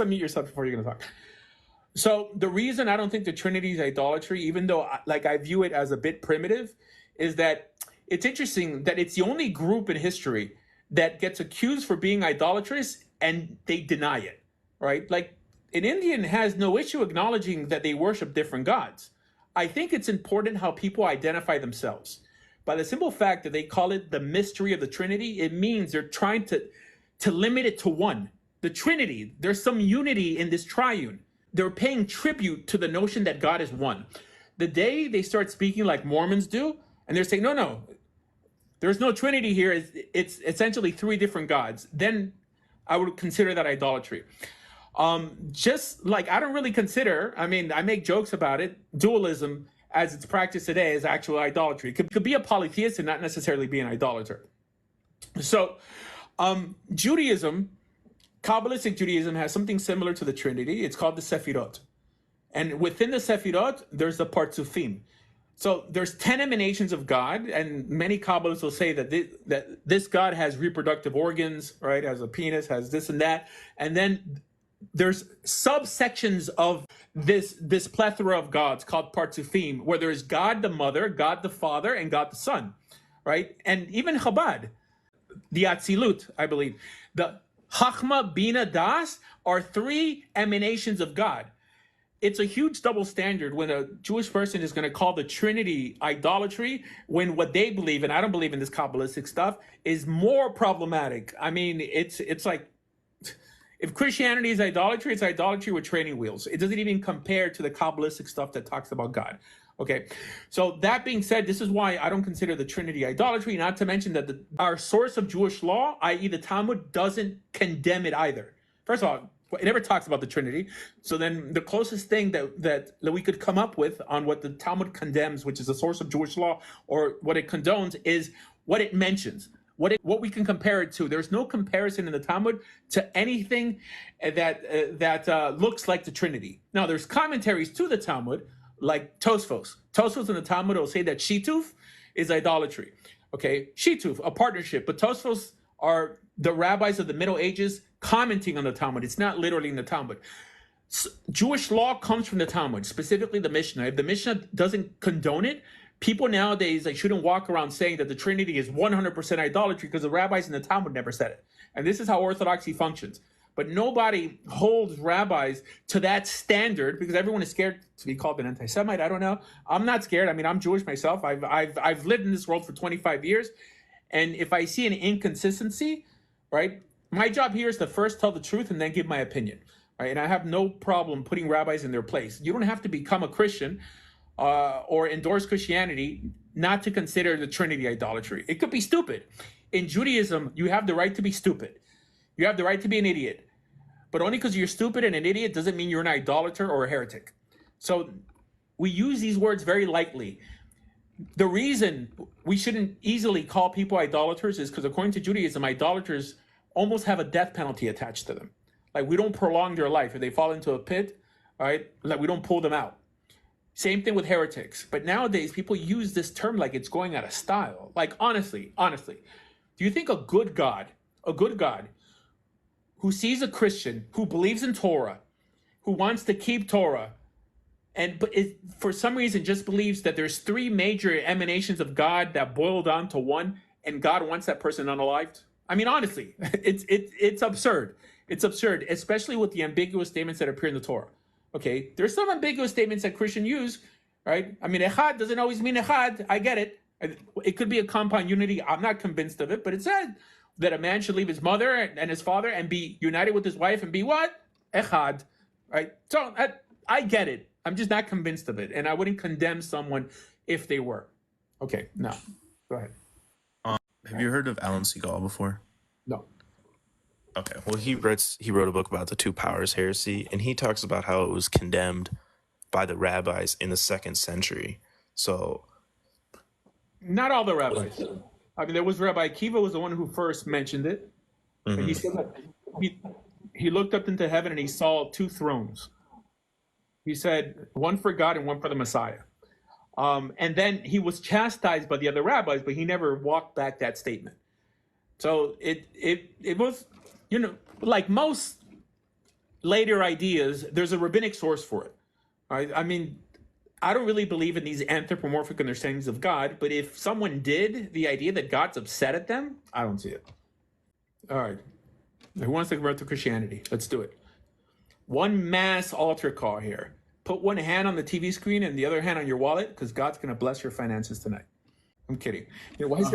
unmute yourself before you're going to talk. So the reason I don't think the Trinity is idolatry, even though I view it as a bit primitive, is that it's interesting that it's the only group in history that gets accused for being idolatrous and they deny it, right? Like an Indian has no issue acknowledging that they worship different gods. I think it's important how people identify themselves. By the simple fact that they call it the mystery of the Trinity, it means they're trying to limit it to one. The Trinity, there's some unity in this triune. They're paying tribute to the notion that God is one. The day they start speaking like Mormons do, and they're saying, no, there's no Trinity here, it's essentially three different gods, then I would consider that idolatry. Just like I don't really consider, I mean, I make jokes about it, dualism as it's practiced today is actual idolatry. It could be a polytheist and not necessarily be an idolater. So Judaism, Kabbalistic Judaism has something similar to the Trinity. It's called the Sefirot. And within the Sefirot, there's the Partsufim. So there's 10 emanations of God, and many Kabbalists will say that this God has reproductive organs, right? Has a penis, has this and that. And then there's subsections of this plethora of gods called Partsufim, where there's God the Mother, God the Father, and God the Son, right? And even Chabad, the Atzilut, I believe, the Chachma, Bina, Das are three emanations of God. It's a huge double standard when a Jewish person is going to call the Trinity idolatry when what they believe, and I don't believe in this Kabbalistic stuff, is more problematic. I mean, it's like, if Christianity is idolatry, it's idolatry with training wheels. It doesn't even compare to the Kabbalistic stuff that talks about God. Okay, so that being said, this is why I don't consider the Trinity idolatry, not to mention that our source of Jewish law, i.e. the Talmud, doesn't condemn it either. First of all, it never talks about the Trinity. So then the closest thing that we could come up with on what the Talmud condemns, which is the source of Jewish law, or what it condones, is what it mentions. What we can compare it to. There's no comparison in the Talmud to anything that looks like the Trinity. Now, there's commentaries to the Talmud, like Tosfos. Tosfos in the Talmud will say that Shituf is idolatry. Okay, Shituf, a partnership. But Tosfos are the rabbis of the Middle Ages commenting on the Talmud. It's not literally in the Talmud. Jewish law comes from the Talmud, specifically the Mishnah. If the Mishnah doesn't condone it, people nowadays shouldn't walk around saying that the Trinity is 100% idolatry because the rabbis in the Talmud never said it. And this is how Orthodoxy functions. But nobody holds rabbis to that standard because everyone is scared to be called an anti-Semite. I don't know. I'm not scared. I mean, I'm Jewish myself. I've lived in this world for 25 years. And if I see an inconsistency, right, my job here is to first tell the truth and then give my opinion. Right? And I have no problem putting rabbis in their place. You don't have to become a Christian or endorse Christianity not to consider the Trinity idolatry. It could be stupid. In Judaism, you have the right to be stupid. You have the right to be an idiot. But only because you're stupid and an idiot doesn't mean you're an idolater or a heretic. So we use these words very lightly. The reason we shouldn't easily call people idolaters is because according to Judaism, idolaters almost have a death penalty attached to them. Like we don't prolong their life. If they fall into a pit, all right, like we don't pull them out. Same thing with heretics. But nowadays, people use this term like it's going out of style. Like honestly, do you think a good God who sees a Christian, who believes in Torah, who wants to keep Torah, but for some reason just believes that there's three major emanations of God that boil down to one, and God wants that person unalived? I mean, honestly, it's absurd. It's absurd, especially with the ambiguous statements that appear in the Torah. Okay, there's some ambiguous statements that Christians use, right? I mean, echad doesn't always mean echad. I get it. It could be a compound unity. I'm not convinced of it, but it said that a man should leave his mother and his father and be united with his wife and be what? Echad, right? So I get it. I'm just not convinced of it. And I wouldn't condemn someone if they were. Okay, no, go ahead. Have you heard of Alan Segal before? No. Okay, well, he wrote a book about the two powers heresy, and he talks about how it was condemned by the rabbis in the 2nd century. So, not all the rabbis. I mean, there was Rabbi Akiva was the one who first mentioned it. Mm-hmm. And he said that he looked up into heaven and he saw two thrones. He said, one for God and one for the Messiah. And then he was chastised by the other rabbis, but he never walked back that statement. So it was, like most later ideas, there's a rabbinic source for it. Right? I mean, I don't really believe in these anthropomorphic understandings of God, but if someone did, the idea that God's upset at them, I don't see it. All right. Who wants to convert to Christianity? Let's do it. One mass altar call here. Put one hand on the TV screen and the other hand on your wallet, because God's going to bless your finances tonight. I'm kidding. Why is